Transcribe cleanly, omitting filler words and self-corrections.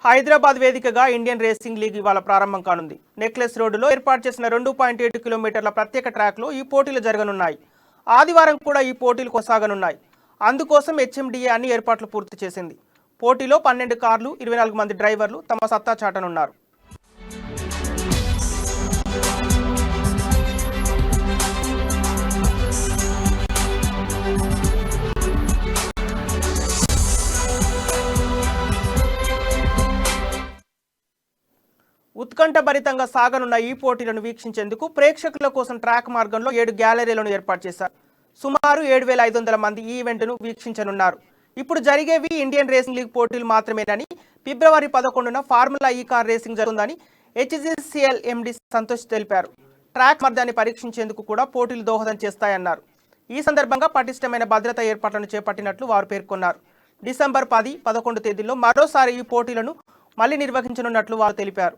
హైదరాబాద్ వేదికగా Indian racing league ఇవాళ ప్రారంభం కానుంది. నెక్లెస్ రోడ్డులో ఏర్పాటు చేసిన 2.7 కిలోమీటర్ల ప్రత్యేక ట్రాక్లో ఈ పోటీలు జరగనున్నాయి. ఆదివారం కూడా ఈ పోటీలు కొనసాగనున్నాయి. అందుకోసం హెచ్ఎండిఏ అన్ని ఏర్పాట్లు పూర్తి చేసింది. పోటీలో 12 కార్లు, 24 మంది డ్రైవర్లు తమ సత్తా చాటనున్నారు. ఉత్కంఠభరితంగా సాగనున్న ఈ పోటీలను వీక్షించేందుకు ప్రేక్షకుల కోసం ట్రాక్ మార్గంలో 7 గ్యాలరీలను ఏర్పాటు చేశారు. సుమారు 7,500 మంది ఈ ఈవెంట్ను వీక్షించనున్నారు. ఇప్పుడు జరిగేవి ఇండియన్ రేసింగ్ లీగ్ పోటీలు మాత్రమేనని, ఫిబ్రవరి 11న ఫార్ములా ఈ కార్ రేసింగ్ జరుగుతుందని హెచ్జిసిఎల్ ఎండి సంతోష్ తెలిపారు. ట్రాక్ మార్గాన్ని పరీక్షించేందుకు కూడా పోటీలు దోహదం చేస్తాయన్నారు. ఈ సందర్భంగా పటిష్టమైన భద్రతా ఏర్పాట్లను చేపట్టినట్లు వారు పేర్కొన్నారు. డిసెంబర్ 10, 11 తేదీల్లో మరోసారి ఈ పోటీలను మళ్లీ నిర్వహించనున్నట్లు వారు తెలిపారు.